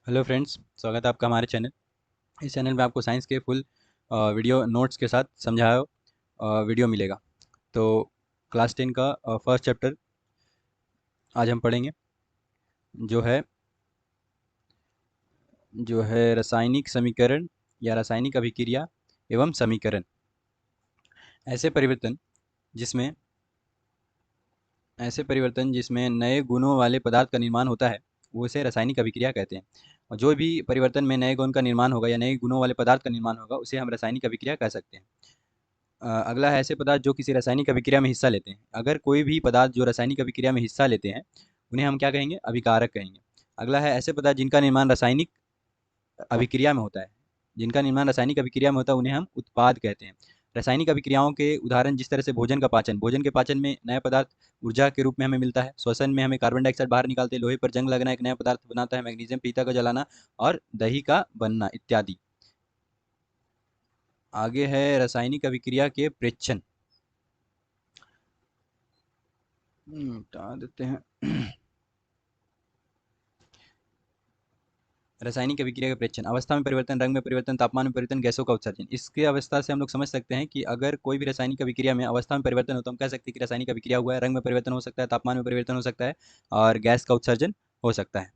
Hello friends, स्वागत है आपका हमारे चैनल। इस चैनल में आपको साइंस के फुल वीडियो नोट्स के साथ समझाया वीडियो मिलेगा। तो क्लास 10 का फर्स्ट चैप्टर आज हम पढ़ेंगे, जो है रासायनिक समीकरण या रासायनिक अभिक्रिया एवं समीकरण। ऐसे परिवर्तन जिसमें जिसमें नए गुणों वाले पदार्थ का निर्माण होता है, वो उसे रासायनिक अभिक्रिया कहते हैं। और जो भी परिवर्तन में नए गुण का निर्माण होगा या नए गुणों वाले पदार्थ का निर्माण होगा, उसे हम रासायनिक अभिक्रिया कह सकते हैं। अगला है ऐसे पदार्थ जो किसी रासायनिक अभिक्रिया में हिस्सा लेते हैं। अगर कोई भी पदार्थ जो रासायनिक अभिक्रिया में हिस्सा लेते हैं, उन्हें हम क्या कहेंगे? अभिकारक कहेंगे। अगला है ऐसे पदार्थ जिनका निर्माण रासायनिक अभिक्रिया में होता है। जिनका निर्माण रासायनिक अभिक्रिया में होता है, उन्हें हम उत्पाद कहते हैं। रासायनिक अभिक्रियाओं के उदाहरण, जिस तरह से भोजन के पाचन में नया पदार्थ ऊर्जा के रूप में हमें मिलता है, श्वसन में हमें कार्बन डाइऑक्साइड बाहर निकालते हैं, लोहे पर जंग लगना एक नया पदार्थ बनाता है, मैग्नीशियम पीता का जलाना और दही का बनना इत्यादि। आगे है रासायनिक अभिक्रिया के प्रेक्षण। हटा देते हैं। रासायनिक अभिक्रिया का प्रेक्षण: अवस्था में परिवर्तन, रंग में परिवर्तन, तापमान में परिवर्तन, गैसों का उत्सर्जन। इसके अवस्था से हम लोग समझ सकते हैं कि अगर कोई भी रासायनिक अभिक्रिया में अवस्था में परिवर्तन हो तो हम कह सकते हैं कि रासायनिक अभिक्रिया हुआ है। रंग में परिवर्तन हो सकता है, तापमान में परिवर्तन हो सकता है और गैस का उत्सर्जन हो सकता है।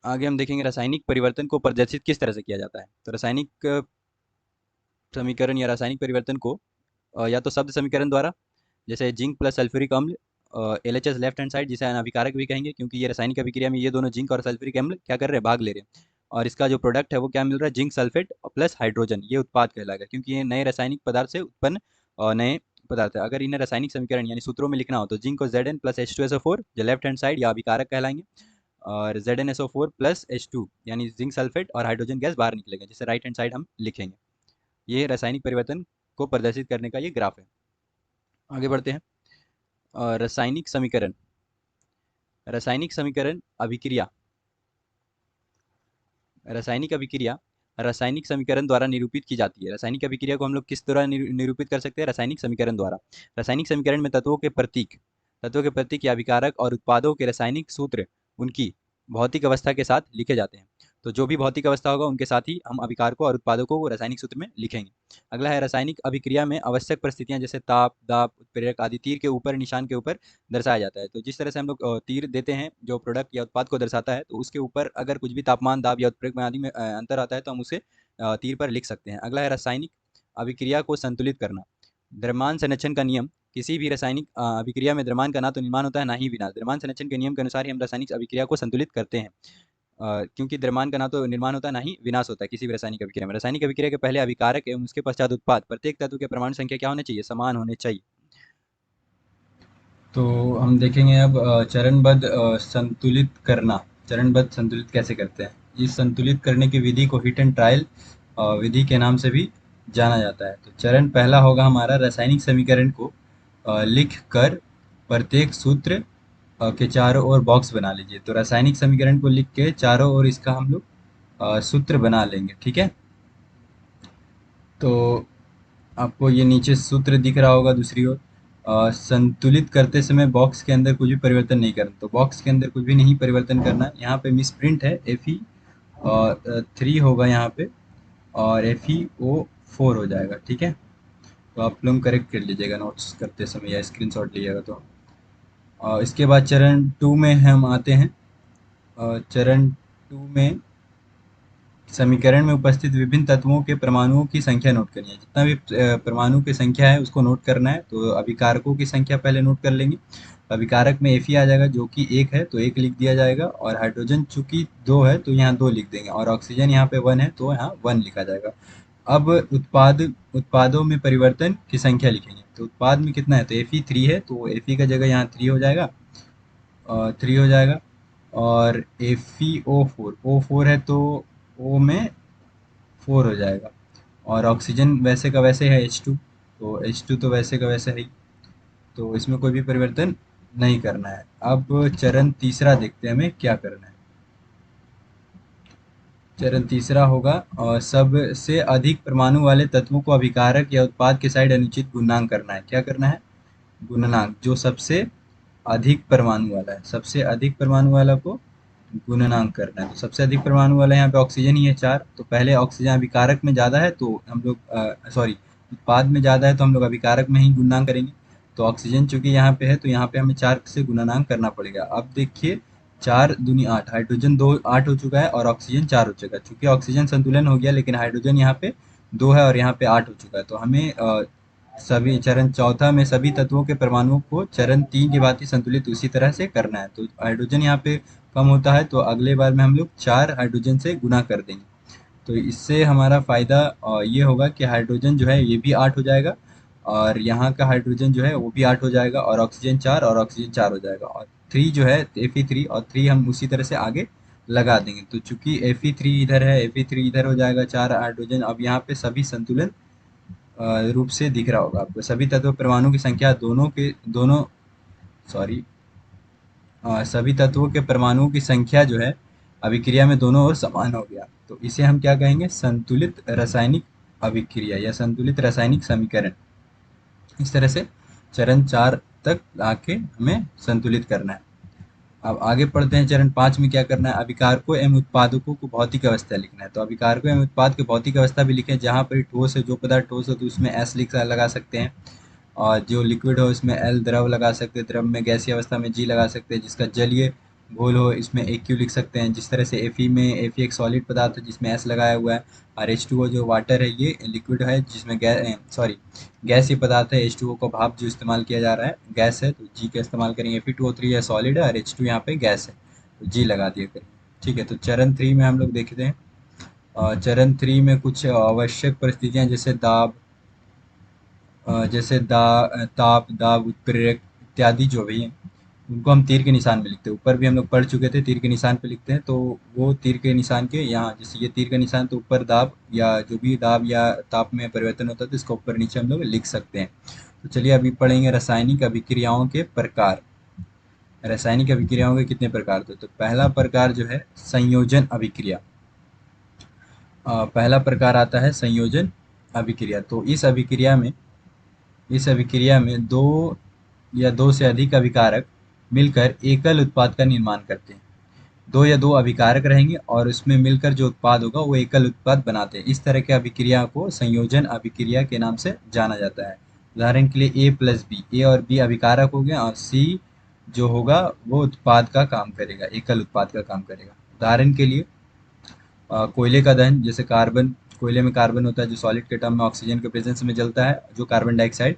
आगे हम देखेंगे रासायनिक परिवर्तन को प्रदर्शित किस तरह से किया जाता है। तो रासायनिक समीकरण या रासायनिक परिवर्तन को या तो शब्द समीकरण द्वारा, जैसे जिंक प्लस सल्फ्यूरिक अम्ल, LHS लेफ्ट हैंड साइड, जिसे अभिकारक भी कहेंगे, क्योंकि ये रासायनिक अभिक्रिया में ये दोनों जिंक और सल्फ्यूरिक अम्ल क्या कर रहे हैं? भाग ले रहे हैं। और इसका जो प्रोडक्ट है वो क्या मिल रहा है? जिंक सल्फेट प्लस हाइड्रोजन, ये उत्पाद कहलाएगा, क्योंकि ये नए रासायनिक पदार्थ से उत्पन्न नए पदार्थ है। अगर इन्हें रासायनिक समीकरण यानी सूत्रों में लिखना हो तो जिंक को Zn प्लस H2SO4 जो लेफ्ट हैंड साइड या अभिकारक कहलाएंगे, और ZnSO4 प्लस H2 यानी जिंक सल्फेट और हाइड्रोजन गैस बाहर निकलेगा, जिसे राइट हैंड साइड हम लिखेंगे। ये रासायनिक परिवर्तन को प्रदर्शित करने का ये ग्राफ है। आगे बढ़ते हैं। रासायनिक समीकरण। रासायनिक समीकरण अभिक्रिया रासायनिक अभिक्रिया रासायनिक समीकरण द्वारा निरूपित की जाती है। रासायनिक अभिक्रिया को हम लोग किस तरह निरूपित कर सकते हैं? रासायनिक समीकरण द्वारा। रासायनिक समीकरण में तत्वों के प्रतीक या अभिकारक और उत्पादों के रासायनिक सूत्र उनकी भौतिक अवस्था के साथ लिखे जाते हैं। तो जो भी भौतिक अवस्था होगा उनके साथ ही हम अभिकारकों और उत्पादों को रासायनिक सूत्र में लिखेंगे। अगला है रासायनिक अभिक्रिया में आवश्यक परिस्थितियां, जैसे ताप, दाब, उत्प्रेरक आदि तीर के ऊपर निशान के ऊपर दर्शाया जाता है। तो जिस तरह से हम लोग तीर देते हैं जो प्रोडक्ट या उत्पाद को दर्शाता है, तो उसके ऊपर अगर कुछ भी तापमान, दाब या उत्प्रेरक आदि में अंतर आता है तो हम उसे तीर पर लिख सकते हैं। अगला है रासायनिक अभिक्रिया को संतुलित करना। द्रव्यमान संरक्षण का नियम: किसी भी रासायनिक अभिक्रिया में द्रव्यमान का ना तो निर्माण होता है ना ही विनाश। द्रव्यमान संरक्षण के नियम के अनुसार ही हम रासायनिक अभिक्रिया को संतुलित करते हैं, क्योंकि द्रव्यमान का ना तो निर्माण होता है ना ही विनाश होता है किसी भी रासायनिक अभिक्रिया में। रासायनिक अभिक्रिया के पहले अभिकारक एवं उसके पश्चात उत्पाद, प्रत्येक तत्व के परमाणु संख्या क्या होने चाहिए? समान होने चाहिए। तो हम देखेंगे अब चरणबद्ध संतुलित करना। चरणबद्ध संतुलित कैसे करते हैं? इस संतुलित करने की विधि को हिट एंड ट्रायल विधि के नाम से भी जाना जाता है। तो चरण पहला होगा हमारा, रासायनिक समीकरण को लिख कर प्रत्येक सूत्र के चारों ओर बॉक्स बना लीजिए। तो रासायनिक समीकरण को लिख के चारों ओर इसका हम लोग सूत्र बना लेंगे, ठीक है। तो आपको ये नीचे सूत्र दिख रहा होगा दूसरी ओर। संतुलित करते समय बॉक्स के अंदर कुछ भी परिवर्तन नहीं करना। तो बॉक्स के अंदर कुछ भी नहीं परिवर्तन करना है। यहाँ पे मिस प्रिंट है, Fe3 होगा यहाँ पे, और FeO4 हो जाएगा, ठीक है। तो आप लोग करेक्ट कर लीजिएगा नोट्स करते समय या स्क्रीनशॉट लीजिएगा। तो इसके बाद चरण 2 में हम आते हैं। चरण 2 में समीकरण में उपस्थित विभिन्न तत्वों के परमाणुओं की संख्या नोट करनी है। जितना भी परमाणु की संख्या है उसको नोट करना है। तो अभिकारकों की संख्या पहले नोट कर लेंगे। अभिकारक में Fe आ जाएगा, जो कि 1 है तो 1 लिख दिया जाएगा, और हाइड्रोजन चूंकि 2 है तो यहाँ 2 लिख देंगे, और ऑक्सीजन यहाँ पे 1 है तो यहाँ 1 लिखा जाएगा। अब उत्पादों में परिवर्तन की संख्या लिखेंगे। तो उत्पाद में कितना है? तो Fe3 है तो Fe का जगह यहाँ 3 हो जाएगा, 3 हो जाएगा। और FeO4 है तो O में 4 हो जाएगा। और ऑक्सीजन वैसे का वैसे है H2, तो H2 तो वैसे का वैसे है ही, तो इसमें कोई भी परिवर्तन नहीं करना है। अब चरण तीसरा देखते हैं हमें क्या करना है। चरण तीसरा होगा, और सबसे अधिक परमाणु वाले तत्वों को अभिकारक या उत्पाद के साइड अनुचित गुणनांक करना है। क्या करना है? गुणनांक। जो सबसे अधिक परमाणु वाला है, सबसे अधिक परमाणु वाला को गुणनांक करना है। तो सबसे अधिक परमाणु वाला यहाँ पे ऑक्सीजन ही है 4, तो पहले ऑक्सीजन अभिकारक में ज़्यादा है तो हम लोग सॉरी उत्पाद में ज़्यादा है तो हम लोग अभिकारक में ही गुणनांक करेंगे। तो ऑक्सीजन चूंकि यहाँ पे है तो यहाँ पे हमें 4 से गुणनांक करना पड़ेगा। अब देखिए 4 दूनी 8, हाइड्रोजन 2 8 हो चुका है और ऑक्सीजन 4 हो चुका है। चूंकि ऑक्सीजन संतुलन हो गया लेकिन हाइड्रोजन यहाँ पे 2 है और यहाँ पे 8 हो चुका है, तो हमें सभी चरण चौथा में सभी तत्वों के परमाणुओं को चरण 3 की भांति संतुलित उसी तरह से करना है। तो हाइड्रोजन यहाँ पे कम होता है तो अगले बार में हम लोग 4 हाइड्रोजन से गुना कर देंगे। तो इससे हमारा फ़ायदा ये होगा कि हाइड्रोजन जो है ये भी 8 हो जाएगा और यहाँ का हाइड्रोजन जो है वो भी 8 हो जाएगा और ऑक्सीजन 4 और ऑक्सीजन 4 हो जाएगा और 3 जो है Fe3 और 3 हम उसी तरह से आगे लगा देंगे। तो चूंकि Fe3 इधर है, Fe3 इधर हो जाएगा, 4 हाइड्रोजन। अब यहाँ पे सभी संतुलन रूप से दिख रहा होगा आपको। सभी तत्व परमाणु की संख्या दोनों सॉरी सभी तत्वों के परमाणुओं की संख्या जो है अभिक्रिया में दोनों ओर समान हो गया। तो इसे हम क्या कहेंगे? संतुलित रासायनिक अभिक्रिया या संतुलित रासायनिक समीकरण। इस तरह से चरण 4 तक आके हमें संतुलित करना है। अब आगे पढ़ते हैं चरण 5 में क्या करना है। अभिकारकों एवं उत्पादकों को भौतिक अवस्था लिखना है। तो अभिकारकों एवं उत्पाद की भौतिक अवस्था भी लिखें। जहाँ पर ठोस है, जो पदार्थ ठोस हो तो उसमें एस लगा सकते हैं और जो लिक्विड हो इसमें एल, द्रव लगा सकते हैं, द्रव में गैसीय अवस्था में जी लगा सकते हैं, जिसका जलीय घोल हो इसमें ए क्यू लिख सकते हैं। जिस तरह से एफी में एफी एक सॉलिड पदार्थ है जिसमें एस लगाया हुआ है और H2O जो वाटर है ये लिक्विड है जिसमें गैसीय पदार्थ है। H2O को भाप जो इस्तेमाल किया जा रहा है गैस है तो जी का इस्तेमाल करेंगे। Fe2O3 है सॉलिड है और H2 यहाँ पे गैस है तो जी लगा दिया करेंगे। ठीक है, तो चरण 3 में हम लोग देखते हैं। चरण 3 में कुछ आवश्यक परिस्थितियाँ जैसे ताप, दाब, उत्प्रेरक इत्यादि जो भी हैं उनको हम तीर के निशान में लिखते हैं। ऊपर भी हम लोग पढ़ चुके थे, तीर के निशान पे लिखते हैं। तो वो तीर के निशान के यहाँ जैसे ये तीर का निशान तो ऊपर दाब या जो भी दाब या ताप में परिवर्तन होता है तो इसका ऊपर नीचे हम लोग लिख सकते हैं। तो चलिए अभी पढ़ेंगे रासायनिक अभिक्रियाओं के प्रकार। रासायनिक अभिक्रियाओं के कितने प्रकार थे? तो पहला प्रकार जो है संयोजन अभिक्रिया। पहला प्रकार आता है संयोजन अभिक्रिया। तो इस अभिक्रिया में दो या दो से अधिक अभिकारक मिलकर एकल उत्पाद का निर्माण करते हैं। दो या दो अभिकारक रहेंगे और उसमें मिलकर जो उत्पाद होगा वो एकल उत्पाद बनाते हैं। इस तरह के अभिक्रिया को संयोजन अभिक्रिया के नाम से जाना जाता है। उदाहरण के लिए A प्लस बी, ए और बी अभिकारक हो गए और सी जो होगा वो उत्पाद का काम करेगा, एकल उत्पाद का काम करेगा। उदाहरण के लिए कोयले का दहन, जैसे कार्बन, कोयले में कार्बन होता है जो सॉलिड के टर्म में ऑक्सीजन के प्रेजेंस में जलता है, जो कार्बन डाइऑक्साइड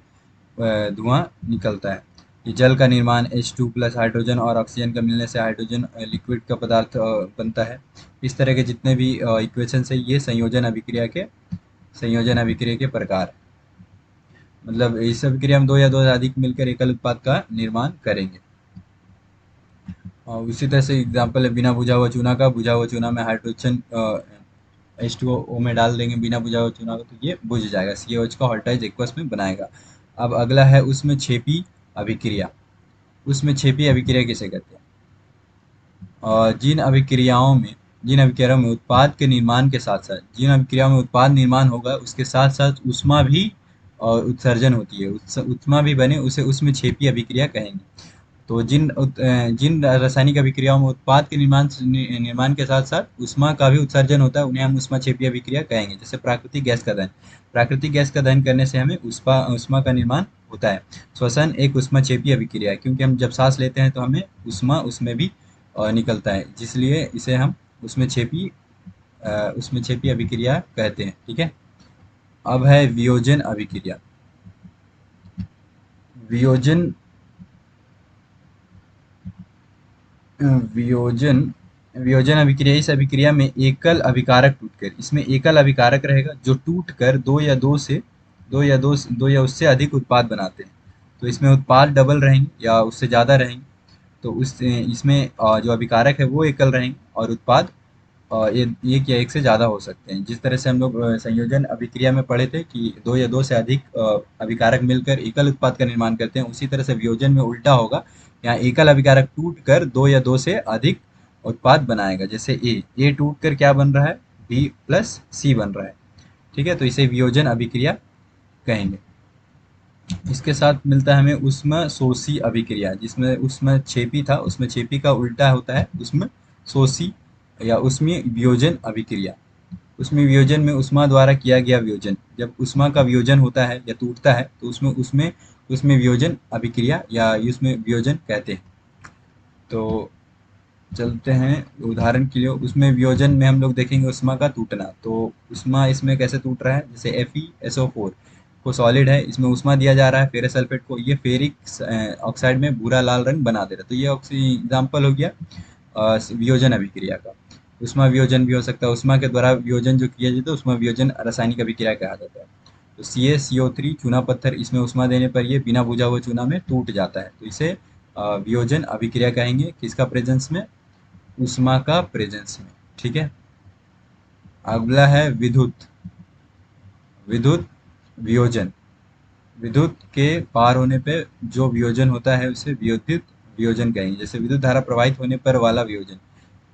धुआं निकलता है। ये जल का निर्माण H2 प्लस हाइड्रोजन और ऑक्सीजन का मिलने से हाइड्रोजन लिक्विड का पदार्थ बनता है। इस तरह के जितने भी इक्वेशन है ये संयोजन अभिक्रिया के प्रकार। मतलब इस अभिक्रिया में दो या दो से अधिक मिलकर एकल उत्पाद का निर्माण करेंगे। और उसी तरह से एग्जाम्पल है बिना बुझा हुआ चूना का। बुझा हुआ चूना में हाइड्रोजन H2O में डाल देंगे बिना बुझा हुआ चूना को तो ये बुझ जाएगा, CH का हॉल्टाइज एक्वस में बनाएगा। अब अगला है उसमें छेपी अभिक्रिया। उसमें छेपी अभिक्रिया किसे कहते हैं? और जिन अभिक्रियाओं में उत्पाद के निर्माण के साथ साथ, जिन अभिक्रियाओं में उत्पाद निर्माण होगा उसके साथ साथ उष्मा भी उत्सर्जन होती है, उष्मा भी बने, उसे उसमें छेपी अभिक्रिया कहेंगे। तो जिन रासायनिक अभिक्रियाओं में उत्पाद के निर्माण के साथ साथ उष्मा का भी उत्सर्जन होता है उन्हें हम उष्माक्षेपी अभिक्रिया कहेंगे। जैसे प्राकृतिक गैस का दहन, प्राकृतिक गैस का दहन करने से हमें उष्मा का निर्माण होता है। श्वसन एक उष्माक्षेपी अभिक्रिया है क्योंकि हम जब सांस लेते हैं तो हमें उष्मा उसमें भी निकलता है, जिसलिए इसे हम उष्माक्षेपी अभिक्रिया कहते हैं। ठीक है, अब है वियोजन अभिक्रिया। वियोजन वियोजन वियोजन अभिक्रिया, इस अभिक्रिया में एकल अभिकारक टूटकर, इसमें एकल अभिकारक रहेगा जो टूटकर दो या उससे अधिक उत्पाद बनाते हैं। तो इसमें उत्पाद डबल रहेंगे या उससे ज़्यादा रहेंगे। तो इसमें जो अभिकारक है वो एकल रहेंगे और उत्पाद एक या एक से ज़्यादा हो सकते हैं। जिस तरह से हम लोग संयोजन अभिक्रिया में पढ़े थे कि दो या दो से अधिक अभिकारक मिलकर एकल उत्पाद का निर्माण करते हैं, उसी तरह से वियोजन में उल्टा होगा। यहाँ एकल अभिकारक टूट कर दो या दो से अधिक उत्पाद बनाएगा। जैसे ए टूट कर क्या बन रहा है? बी प्लस सी बन रहा है। ठीक है, तो इसे वियोजन अभिक्रिया कहेंगे। इसके साथ मिलता है हमें उष्मा शोषी अभिक्रिया, जिसमें उष्मा छेपी था, उसमें छेपी का उल्टा होता है उष्मा सोसी या उसमें वियोजन अभिक्रिया। उसमें वियोजन में उष्मा द्वारा किया गया वियोजन, जब उष्मा का वियोजन होता है या टूटता है तो उसमें उसमें उसमें वियोजन अभिक्रिया या उसमें वियोजन कहते हैं। तो चलते हैं उदाहरण के लिए, उसमें वियोजन में हम लोग देखेंगे उष्मा का टूटना। तो उष्मा इसमें कैसे टूट रहा है, जैसे FeSO4 को सॉलिड है, इसमें उष्मा दिया जा रहा है फेरस सल्फेट को, ये फेरिक ऑक्साइड में भूरा लाल रंग बना दे रहा है। तो ये एग्जाम्पल हो गया वियोजन अभिक्रिया का। उष्मा वियोजन भी हो सकता है, उष्मा के द्वारा वियोजन जो किया जाता है उष्मा वियोजन रासायनिक अभिक्रिया कहा जाता है। तो CaCO3 चूना पत्थर, इसमें उष्मा देने पर ये बिना बुझा हुआ चूना में टूट जाता है, तो इसे वियोजन अभिक्रिया कहेंगे, किसका प्रेजेंस में, उष्मा का प्रेजेंस में। ठीक है। अगला है विद्युत विद्युत वियोजन। विद्युत के पार होने पे जो वियोजन होता है उसे विद्युत वियोजन कहेंगे। जैसे विद्युत धारा प्रवाहित होने पर वाला वियोजन,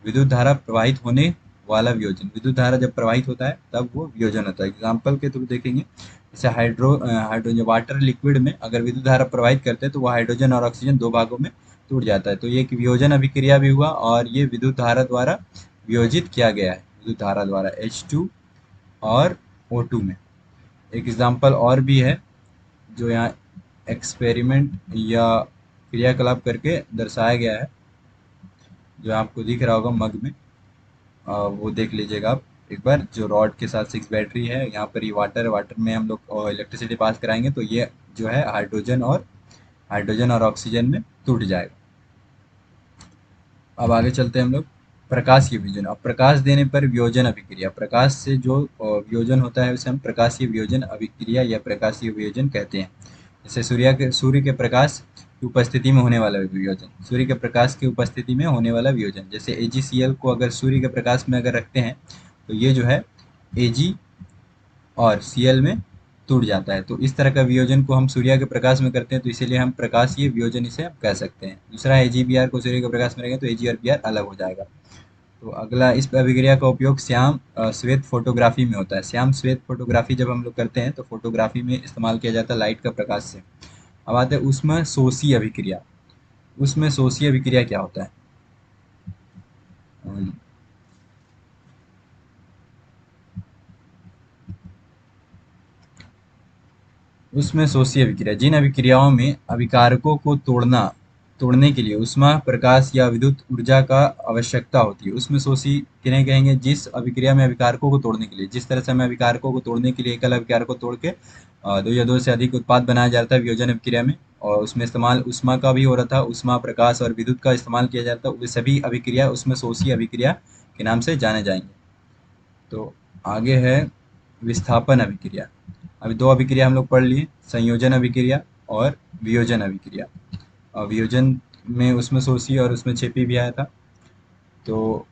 विद्युत धारा प्रवाहित होने वाला वियोजन, विद्युत धारा जब प्रवाहित होता है तब वो वियोजन होता है। एग्जाम्पल के थ्रू देखेंगे, जैसे हाइड्रोजन वाटर लिक्विड में अगर विद्युत धारा प्रवाहित करते हैं तो वो हाइड्रोजन और ऑक्सीजन दो भागों में टूट जाता है। तो ये एक वियोजन अभिक्रिया भी हुआ और ये विद्युत धारा द्वारा वियोजित किया गया है, विद्युत धारा द्वारा H2 और O2 में। एक एग्जाम्पल और भी है जो यहाँ एक्सपेरिमेंट या क्रियाकलाप करके दर्शाया गया है, जो आपको दिख रहा होगा मग में। वो देख लीजिएगा आप एक बार, जो रॉड के साथ 6 बैटरी है, यहाँ पर ये वाटर है, वाटर में हम लोग इलेक्ट्रिसिटी पास कराएंगे तो ये जो है हाइड्रोजन और ऑक्सीजन में टूट जाएगा। अब आगे चलते हैं हम लोग प्रकाशीय वियोजन। अब प्रकाश देने पर वियोजन अभिक्रिया, प्रकाश से जो वियोजन होता है उसे हम प्रकाशीय वियोजन अभिक्रिया या प्रकाशीय वियोजन कहते हैं। जैसे सूर्य के प्रकाश की उपस्थिति में होने वाला वियोजन, सूर्य के प्रकाश की उपस्थिति में होने वाला वियोजन, जैसे AgCl को अगर सूर्य के प्रकाश में अगर रखते हैं तो ये जो है Ag और Cl में टूट जाता है। तो इस तरह का वियोजन को हम सूर्य के प्रकाश में करते हैं, तो इसीलिए हम प्रकाशीय वियोजन इसे हम कह सकते हैं। दूसरा AgBr को सूर्य के प्रकाश में रखेंगे तो Ag और Br अलग हो जाएगा। तो अगला, इस अभिक्रिया का उपयोग श्याम श्वेत फोटोग्राफी में होता है। श्याम श्वेत फोटोग्राफी जब हम लोग करते हैं तो फोटोग्राफी में इस्तेमाल किया जाता है लाइट का प्रकाश से। अब आते हैं उसमें शोषी अभिक्रिया। उसमें शोषी अभिक्रिया क्या होता है, अम, उसमें शोषी अभिक्रिया, जिन अभिक्रियाओं में अभिकारकों को तोड़ने के लिए उष्मा प्रकाश या विद्युत ऊर्जा का आवश्यकता होती है, उसमें शोषी किन्हें कहेंगे, जिस अभिक्रिया में अभिकारकों को तोड़ने के लिए, जिस तरह से हमें अभिकारकों को तोड़ने के लिए एकल अभिकारक को तोड़ के दो या दो से अधिक उत्पाद बनाया जाता है वियोजन अभिक्रिया में, और उसमें इस्तेमाल उष्मा का भी हो रहा था, उष्मा प्रकाश और विद्युत का इस्तेमाल किया जाता है, वे सभी अभिक्रिया उसमें शोषी अभिक्रिया के नाम से जाने जाएंगे। तो आगे है विस्थापन अभिक्रिया। अभी दो अभिक्रिया हम लोग पढ़ लिए, संयोजन अभिक्रिया और वियोजन अभिक्रिया। और वियोजन में उसमें शोषी और उसमें छेपी भी आया था। तो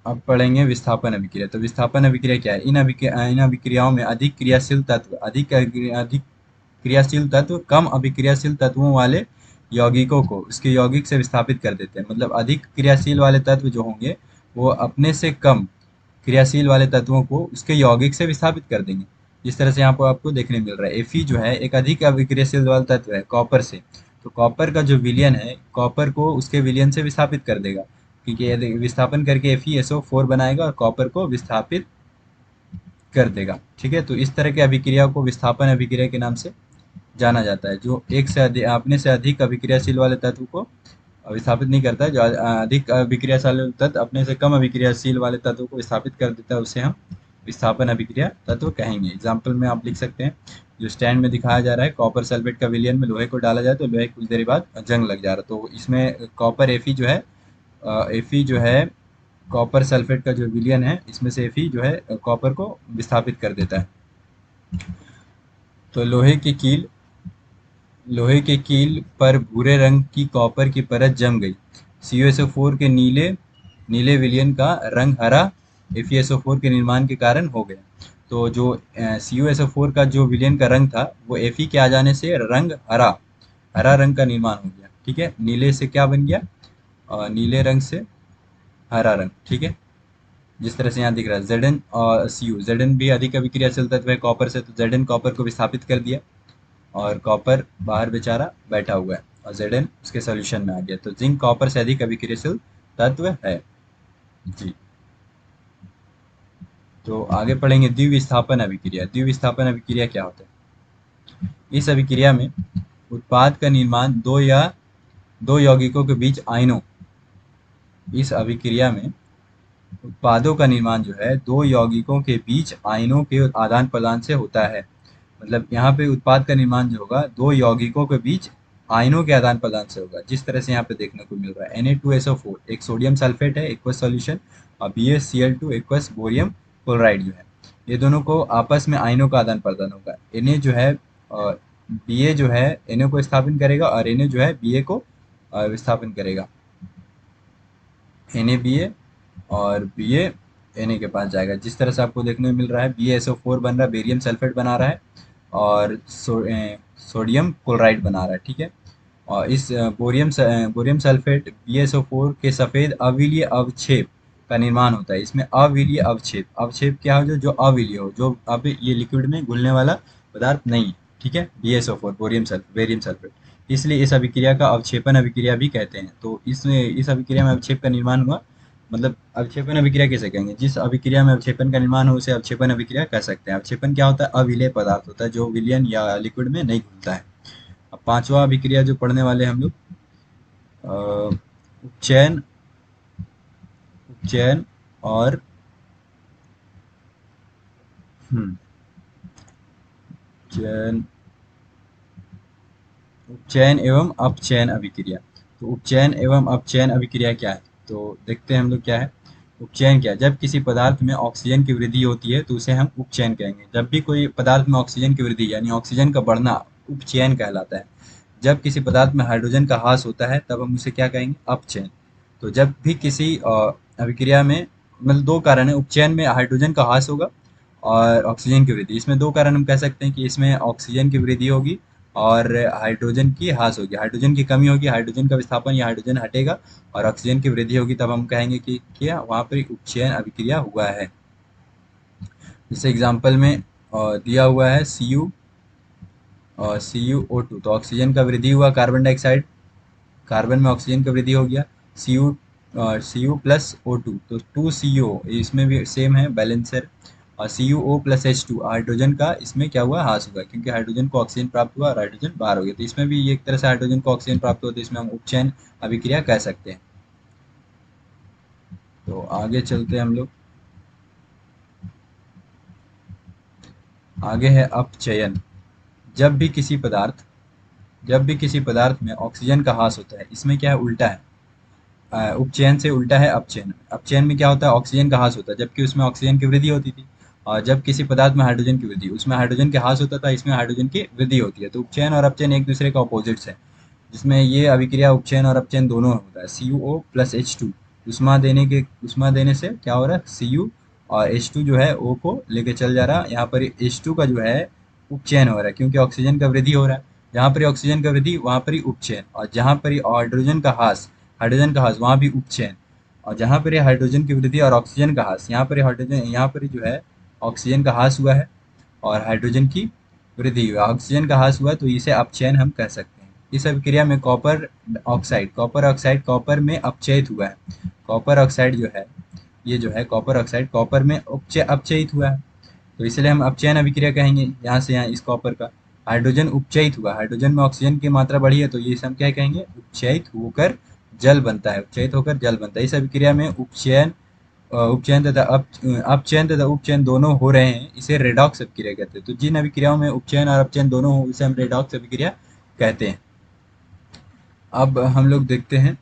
अब पढ़ेंगे विस्थापन अभिक्रिया। तो विस्थापन अभिक्रिया क्या है, इन अभिक्रियाओं में अधिक क्रियाशील तत्व कम अभिक्रियाशील तत्वों वाले यौगिकों को उसके यौगिक से विस्थापित कर देते हैं। मतलब अधिक क्रियाशील वाले तत्व जो होंगे वो अपने से कम क्रियाशील वाले तत्वों को उसके यौगिक से विस्थापित कर देंगे। जिस तरह से यहाँ पर आपको देखने मिल रहा है, Fe जो है एक अधिक अभिक्रियाशील वाला तत्व है कॉपर से, तो कॉपर का जो विलयन है कॉपर को उसके विलयन से विस्थापित कर देगा, क्योंकि ये विस्थापन करके FeSO4 बनाएगा और कॉपर को विस्थापित कर देगा। ठीक है, तो इस तरह के अभिक्रिया को विस्थापन अभिक्रिया के नाम से जाना जाता है, जो एक से अधिक अपने से अधिक अभिक्रियाशील वाले तत्व को विस्थापित नहीं करता है। जो अधिक अभिक्रियाशील तत्व अपने से कम अभिक्रियाशील वाले तत्व को विस्थापित कर देता है उसे हम विस्थापन अभिक्रिया तत्व कहेंगे। एग्जाम्पल में आप लिख सकते हैं, जो स्टैंड में दिखाया जा रहा है, कॉपर सल्फेट का विलयन में लोहे को डाला जाए तो लोहे कुछ देर बाद जंग लग जा रहा है, तो इसमें कॉपर Fe जो है कॉपर सल्फेट का जो विलयन है इसमें से Fe जो है कॉपर को विस्थापित कर देता है। तो लोहे के कील पर भूरे रंग की कॉपर की परत जम गई। CuSO4 के नीले नीले विलयन का रंग हरा FeSO4 के निर्माण के कारण हो गया। तो जो CuSO4 का जो विलयन का रंग था वो Fe के आ जाने से रंग हरा रंग का निर्माण हो गया। ठीक है, नीले से क्या बन गया, नीले रंग से हरा रंग। ठीक है, जिस तरह से यहाँ दिख रहा है Zn और Cu, Zn भी अधिक अभिक्रियाशील तत्व है कॉपर से, तो Zn कॉपर को विस्थापित कर दिया और कॉपर बाहर बेचारा बैठा हुआ है और Zn उसके सॉल्यूशन में आ गया। तो जिंक कॉपर से अधिक अभिक्रियाशील तत्व है। जी। तो आगे पढ़ेंगे द्विविस्थापन अभिक्रिया। द्विविस्थापन अभिक्रिया क्या होता है? इस अभिक्रिया में उत्पाद का निर्माण दो या दो यौगिकों के बीच आयनों इस अभिक्रिया में उत्पादों का निर्माण जो है दो यौगिकों के बीच आयनों के आदान प्रदान से होता है। मतलब यहाँ पे उत्पाद का निर्माण जो होगा दो यौगिकों के बीच आयनों के आदान प्रदान से होगा, जिस तरह से यहाँ पे देखने को मिल रहा है। Na2SO4 एक सोडियम सल्फेट है एक्वस सॉल्यूशन, और BaCl2 एक्वस बोरियम क्लोराइड जो है, ये दोनों को आपस में आयनों का आदान प्रदान होगा। Na जो है Ba जो है Na को स्थापित करेगा, और Na जो है Ba को विस्थापन करेगा। Na और Ba Na के पास जाएगा, जिस तरह से आपको देखने में मिल रहा है। BaSO4 बन रहा है, बेरियम सल्फेट बना रहा है, और सोडियम क्लोराइड बना रहा है, ठीक है। और इस बोरियम सल्फेट BaSO4 के सफ़ेद अविलीय अवक्षेप का निर्माण होता है। इसमें अविलीय अवक्षेप, अवक्षेप क्या हो, जो अविलीय हो, जो अब ये लिक्विड में घुलने वाला पदार्थ नहीं है, ठीक है। BaSO4 बेरियम सल्फेट, इसलिए इस अभिक्रिया का अवक्षेपन अभिक्रिया भी कहते हैं। तो इसमें इस अभिक्रिया में अवक्षेप का निर्माण हुआ, मतलब अवक्षेपन अभिक्रिया किसे कहेंगे? जिस अभिक्रिया में अवक्षेपन का निर्माण हो उसे अवक्षेपन अभिक्रिया कह सकते हैं। अवक्षेपन क्या होता है? अविलेय पदार्थ होता है जो विलयन या लिक्विड में नहीं घुलता है। अब पांचवा अभिक्रिया जो पढ़ने वाले हम लोग, उपचयन, उपचयन और चयन, उपचयन एवं अपचयन अभिक्रिया। तो उपचयन एवं अपचयन अभिक्रिया क्या है? तो देखते हैं हम लोग क्या है। उपचयन क्या है? जब किसी पदार्थ में ऑक्सीजन की वृद्धि होती है तो उसे हम उपचयन कहेंगे। जब भी कोई पदार्थ में ऑक्सीजन की वृद्धि यानी ऑक्सीजन का बढ़ना उपचयन कहलाता है। जब किसी पदार्थ में हाइड्रोजन का ह्रास होता है तब हम उसे क्या कहेंगे? अपचयन। तो जब भी किसी अभिक्रिया में, मतलब दो कारण है, उपचयन में हाइड्रोजन का ह्रास होगा और ऑक्सीजन की वृद्धि। इसमें दो कारण हम कह सकते हैं कि इसमें ऑक्सीजन की वृद्धि होगी और हाइड्रोजन की ह्रास होगी। हाइड्रोजन की कमी होगी, हाइड्रोजन का विस्थापन या हाइड्रोजन हटेगा, और ऑक्सीजन की वृद्धि होगी, तब हम कहेंगे कि क्या वहाँ पर उपचयन अभिक्रिया हुआ है। जैसे एग्जाम्पल में दिया हुआ है CuO2, तो ऑक्सीजन का वृद्धि हुआ, कार्बन डाइऑक्साइड, कार्बन में ऑक्सीजन का वृद्धि हो गया, Cu+O2, तो 2CO, इसमें भी सेम है बैलेंसर। और CuO+H2, हाइड्रोजन का इसमें क्या हुआ? ह्रास हुआ, क्योंकि हाइड्रोजन को ऑक्सीजन प्राप्त हुआ और हाइड्रोजन बाहर हो गया। तो इसमें भी एक तरह से हाइड्रोजन को ऑक्सीजन प्राप्त हुआ, तो इसमें हम उपचयन अभिक्रिया कह सकते हैं। तो आगे चलते हैं हम लोग। आगे है अपचयन। जब भी किसी पदार्थ जब भी किसी पदार्थ में ऑक्सीजन का ह्रास होता है, इसमें क्या है? उल्टा है। उपचयन से उल्टा है अपचयन। अपचयन में क्या होता है? ऑक्सीजन का ह्रास होता है, जबकि उसमें ऑक्सीजन की वृद्धि होती थी। और जब किसी पदार्थ में हाइड्रोजन की वृद्धि, उसमें हाइड्रोजन के ह्रास होता था, इसमें हाइड्रोजन की वृद्धि होती है। तो उपचयन और अपचयन एक दूसरे का ऑपोजिट्स है, जिसमें ये अभिक्रिया उपचयन और अपचयन दोनों होता है। CuO+H2, उष्मा देने से क्या हो रहा है? Cu, और H2 जो है O को लेके चल जा रहा है। यहाँ पर H2 का जो है उपचयन हो रहा है, क्योंकि ऑक्सीजन का वृद्धि हो रहा है। जहाँ पर ऑक्सीजन का वृद्धि वहाँ पर ही उपचयन, और जहाँ पर हाइड्रोजन का ह्रास वहाँ भी उपचयन। और जहाँ पर हाइड्रोजन की वृद्धि और ऑक्सीजन का ह्रास, यहाँ पर जो है ऑक्सीजन का ह्रास हुआ है और हाइड्रोजन की वृद्धि हुआ, ऑक्सीजन का ह्रास हुआ, तो इसे अपचयन हम कह सकते हैं। इस अभिक्रिया में कॉपर में अपचयित हुआ है। कॉपर ऑक्साइड जो है, ये जो है कॉपर ऑक्साइड कॉपर में अपचयित हुआ है, तो इसलिए हम अपचयन अभिक्रिया कहेंगे। यहाँ से यहाँ इस कॉपर का हाइड्रोजन उपचयित हुआ, हाइड्रोजन में ऑक्सीजन की मात्रा बढ़ी है, तो ये हम क्या कहेंगे? उपचयित होकर जल बनता है, उपचयित होकर जल बनता है। इस अभिक्रिया में अपचयन तथा उपचयन दोनों हो रहे हैं, इसे रेडॉक्स अभिक्रिया कहते हैं। तो जिन अभिक्रियाओं में उपचयन और अपचयन दोनों हो उसे हम रेडॉक्स अभिक्रिया कहते हैं। अब हम लोग देखते हैं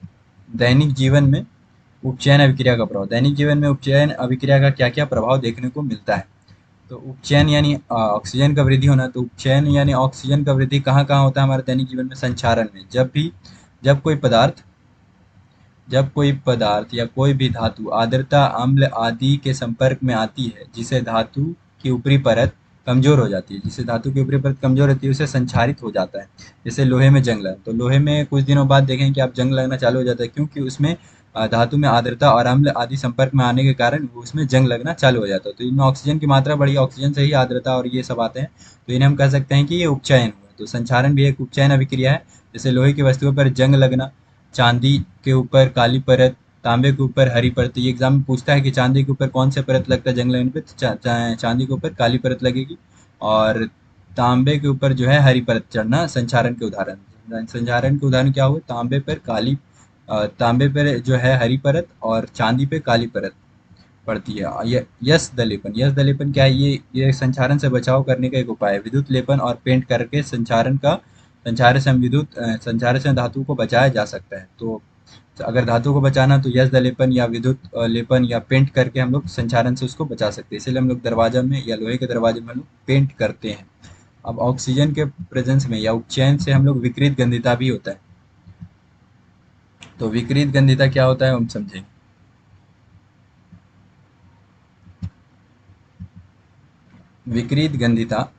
दैनिक जीवन में उपचयन अभिक्रिया का प्रभाव। दैनिक जीवन में उपचयन अभिक्रिया का क्या क्या प्रभाव देखने को मिलता है? तो उपचयन यानी ऑक्सीजन का वृद्धि होना। तो उपचयन यानी ऑक्सीजन का वृद्धि कहाँ कहाँ होता है हमारे दैनिक जीवन में? संचारण में। जब कोई पदार्थ या कोई भी धातु आर्द्रता, अम्ल आदि के संपर्क में आती है, जिसे धातु की ऊपरी परत कमजोर हो जाती है, उसे संक्षारित हो जाता है। जैसे लोहे में जंग लगना, तो लोहे में कुछ दिनों बाद देखें कि आप जंग लगना चालू हो जाता है, क्योंकि उसमें धातु में आर्द्रता और अम्ल आदि संपर्क में आने के कारण वो उसमें जंग लगना चालू हो जाता है। तो इनमें ऑक्सीजन की मात्रा बढ़ी, ऑक्सीजन से ही आर्द्रता और ये सब आते हैं, तो इन्हें हम कह सकते हैं कि ये उपचयन हुआ। तो संक्षारण भी एक उपचयन अभिक्रिया है। जैसे लोहे की वस्तुओं पर जंग लगना, चांदी के ऊपर काली परत तांबे के ऊपर हरी परत। ये एग्जाम में पूछता है कि चांदी के ऊपर कौन सा परत लगता है जंग लगने पे, तो चांदी के ऊपर काली परत लगेगी। और तांबे के ऊपर जो है हरी परत चढ़ना संचारण के उदाहरण। संचारण के उदाहरण क्या हुए, तांबे पर जो है हरी परत और चांदी पे काली परत पड़ती है। यस दलेपन, यस दलेपन क्या है, ये संचारण से बचाव करने का एक उपाय है। विद्युत लेपन और पेंट करके संचार से धातु को बचाया जा सकता है। तो अगर धातु को बचाना तो यस दलेपन या विद्युत लेपन या पेंट करके हम लोग संचारण से उसको बचा सकते हैं। इसलिए हम लोग दरवाजा में या लोहे के दरवाजे में हम लोग पेंट करते हैं। अब ऑक्सीजन के प्रेजेंस में या उपचयन से हम लोग विकृत गंधिता भी होता है। तो विकृत गंधिता क्या होता है हम समझेंगे। विकृत गंधिता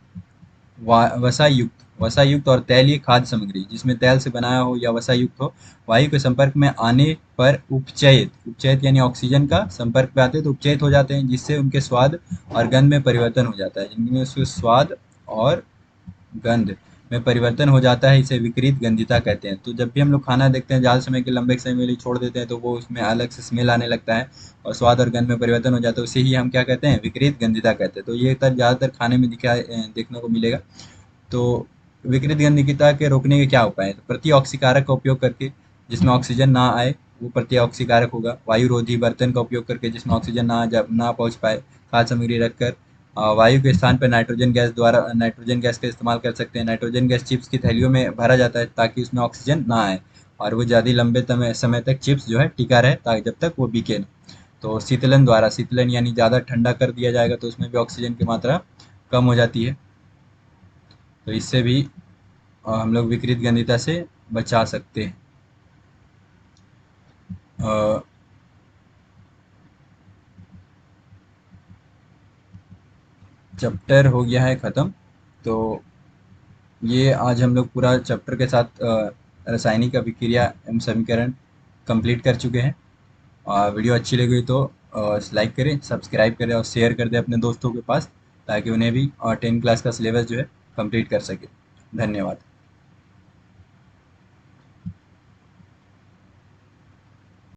वसा युक्त और तैलीय खाद्य सामग्री जिसमें तेल से बनाया हो या वसा युक्त हो, वायु के संपर्क में आने पर उपचयित उपचयित यानी ऑक्सीजन का संपर्क में आते हैं तो उपचयित हो जाते हैं, जिससे उनके स्वाद और गंध में परिवर्तन हो जाता है। जिनमें उसके स्वाद और गंध में परिवर्तन हो जाता है, इसे विकृत गंधिता कहते हैं। तो जब भी हम लोग खाना देखते हैं ज़्यादा समय के लंबे समय के लिए छोड़ देते हैं तो वो उसमें अलग से स्मेल आने लगता है और स्वाद और गंध में परिवर्तन हो जाता है, उसे ही हम क्या कहते हैं, विकृत गंधिता कहते हैं। तो ये तर ज़्यादातर खाने में देखने को मिलेगा। तो विकृत गंधिता के रोकने के क्या उपाय है, तो प्रतिऑक्सीकारक का उपयोग करके जिसमें ऑक्सीजन ना आए वो प्रतिऑक्सीकारक होगा। वायुरोधी बर्तन का उपयोग करके जिसमें ऑक्सीजन ना पहुंच पाए, खाद्य सामग्री रखकर वायु के स्थान पर नाइट्रोजन गैस का इस्तेमाल कर सकते हैं। नाइट्रोजन गैस चिप्स की थैलियों में भरा जाता है ताकि उसमें ऑक्सीजन ना आए और वो ज़्यादा लंबे समय तक चिप्स जो है टिका रहे, ताकि जब तक वो बिके ना। तो शीतलन यानी ज़्यादा ठंडा कर दिया जाएगा तो उसमें भी ऑक्सीजन की मात्रा कम हो जाती है। तो इससे भी हम लोग विकृत गंधिता से बचा सकते हैं। अ, चैप्टर हो गया है ख़त्म। तो ये आज हम लोग पूरा चैप्टर के साथ रासायनिक अभिक्रिया एवं समीकरण कंप्लीट कर चुके हैं। वीडियो अच्छी लगी तो लाइक करें, सब्सक्राइब करें और शेयर कर दें अपने दोस्तों के पास, ताकि उन्हें भी 10 क्लास का सिलेबस जो है कंप्लीट कर सके। धन्यवाद।